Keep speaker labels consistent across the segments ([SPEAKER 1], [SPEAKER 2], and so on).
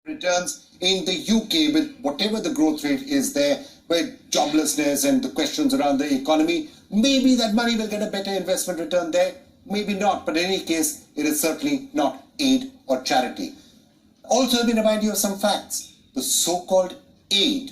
[SPEAKER 1] returns in the UK with whatever the growth rate is there, with joblessness and the questions around the economy, maybe that money will get a better investment return there, maybe not, but in any case, it is certainly not aid or charity. Also, let me remind you of some facts. The so-called aid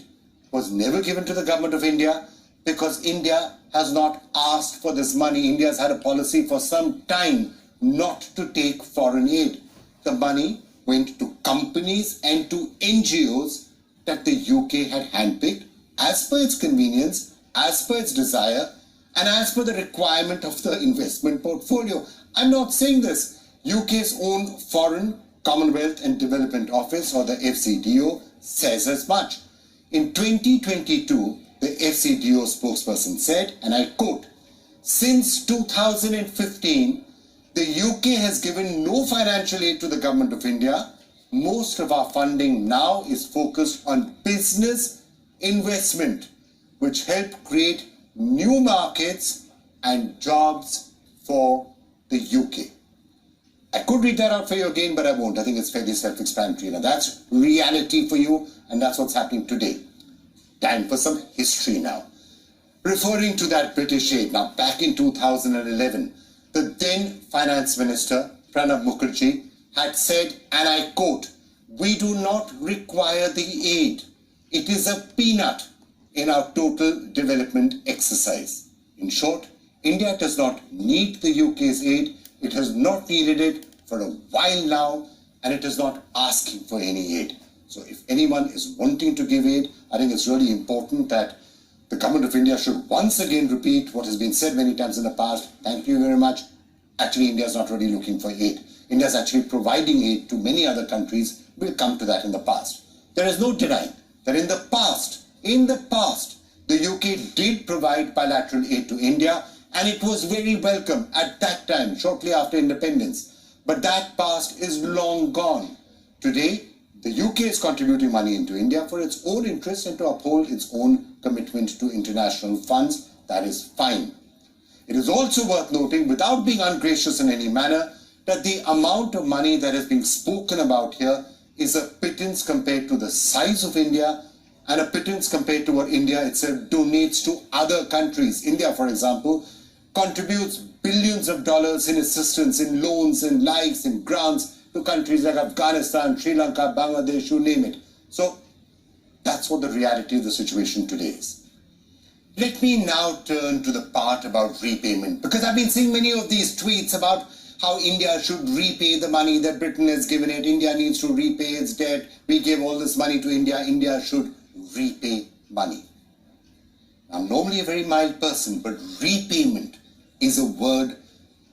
[SPEAKER 1] was never given to the government of India because India has not asked for this money. India has had a policy for some time not to take foreign aid. The money went to companies and to NGOs that the UK had handpicked as per its convenience, as per its desire, and as per the requirement of the investment portfolio. I'm not saying this. UK's own Foreign, Commonwealth and Development Office, or the FCDO, says as much. In 2022, the FCDO spokesperson said, and I quote, "Since 2015, the UK has given no financial aid to the government of India. Most of our funding now is focused on business investment, which help create new markets and jobs for the UK." I could read that out for you again, but I won't. I think it's fairly self-explanatory. Now that's reality for you, and that's what's happening today. Time for some history now. Referring to that British aid, now back in 2011, the then Finance Minister, Pranab Mukherjee, had said, and I quote, "We do not require the aid. It is a peanut in our total development exercise." In short, India does not need the UK's aid. It has not needed it for a while now, and it is not asking for any aid. So if anyone is wanting to give aid, I think it's really important that the government of India should once again repeat what has been said many times in the past. Thank you very much. Actually, India is not really looking for aid. India is actually providing aid to many other countries. We'll come to that in the past. There is no denying that in the past, the UK did provide bilateral aid to India, and it was very welcome at that time, shortly after independence. But that past is long gone. Today, the UK is contributing money into India for its own interest and to uphold its own commitment to international funds. That is fine. It is also worth noting, without being ungracious in any manner, that the amount of money that is being spoken about here is a pittance compared to the size of India and a pittance compared to what India itself donates to other countries. India, for example, contributes billions of dollars in assistance, in loans, in lives, in grants to countries like Afghanistan, Sri Lanka, Bangladesh, you name it. So that's what the reality of the situation today is. Let me now turn to the part about repayment, because I've been seeing many of these tweets about how India should repay the money that Britain has given it. India needs to repay its debt. We gave all this money to India. India should repay money. I'm normally a very mild person, but repayment is a word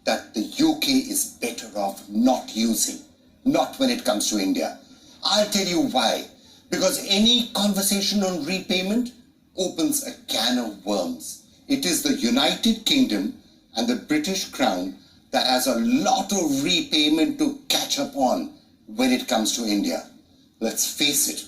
[SPEAKER 1] that the UK is better off not using, not when it comes to India. I'll tell you why. Because any conversation on repayment opens a can of worms. It is the United Kingdom and the British Crown that has a lot of repayment to catch up on when it comes to India. Let's face it.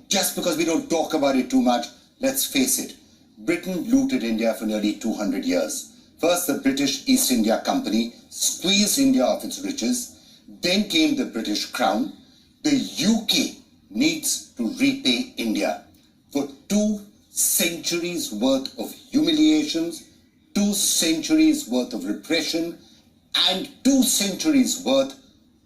[SPEAKER 1] Just because we don't talk about it too much, let's face it. Britain looted India for nearly 200 years. First, the British East India Company squeezed India of its riches. Then came the British Crown. The UK needs to repay India for 2 centuries worth of humiliations, 2 centuries worth of repression, and 2 centuries worth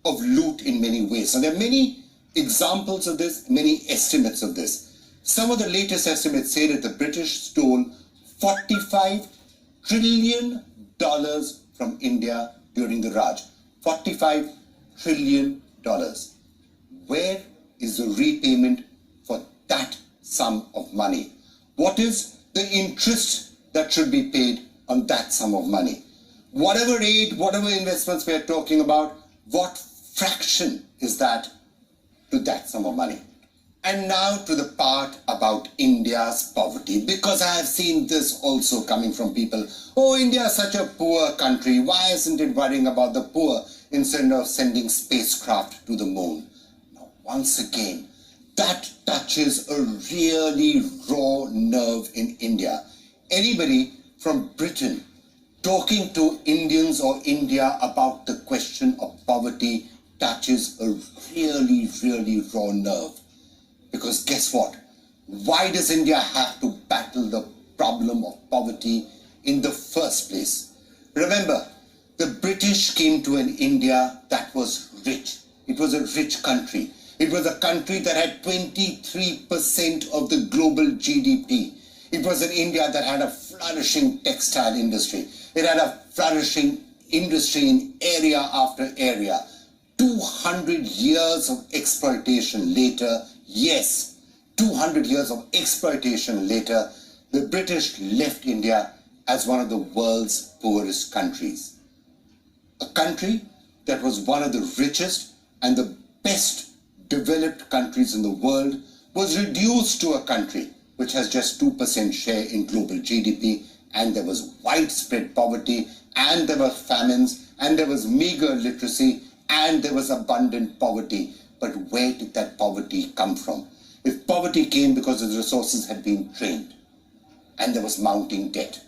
[SPEAKER 1] of loot in many ways. And there are many examples of this, many estimates of this. Some of the latest estimates say that the British stole $45 trillion from India during the Raj. $45 trillion. Where is the repayment for that sum of money? What is the interest that should be paid on that sum of money? Whatever aid, whatever investments we are talking about, what fraction is that to that sum of money? And now to the part about India's poverty, because I have seen this also coming from people. Oh, India is such a poor country. Why isn't it worrying about the poor instead of sending spacecraft to the moon? Now, once again, that touches a really raw nerve in India. Anybody from Britain talking to Indians or India about the question of poverty touches a really, really raw nerve. Because guess what? Why does India have to battle the problem of poverty in the first place? Remember, the British came to an India that was rich. It was a rich country. It was a country that had 23% of the global GDP. It was an India that had a flourishing textile industry. It had a flourishing industry in area after area. 200 years of exploitation later, yes, 200 years of exploitation later, the British left India as one of the world's poorest countries. A country that was one of the richest and the best developed countries in the world was reduced to a country which has just 2% share in global GDP, and there was widespread poverty, and there were famines, and there was meager literacy, and there was abundant poverty. But where did that poverty come from? If poverty came because the resources had been drained and there was mounting debt.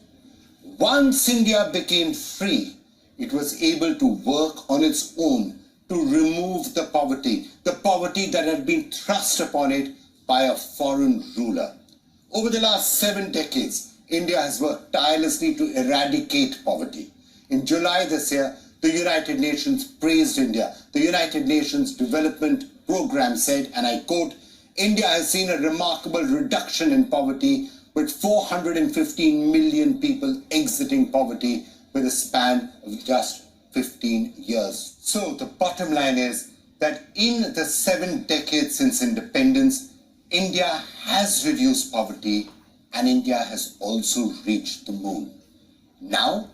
[SPEAKER 1] Once India became free, it was able to work on its own to remove the poverty that had been thrust upon it by a foreign ruler. Over the last 7 decades, India has worked tirelessly to eradicate poverty. In July this year, the United Nations praised India. The United Nations Development Program said, and I quote, "India has seen a remarkable reduction in poverty, with 415 million people exiting poverty with a span of just 15 years. So the bottom line is that in the 7 decades since independence, India has reduced poverty, and India has also reached the moon. Now,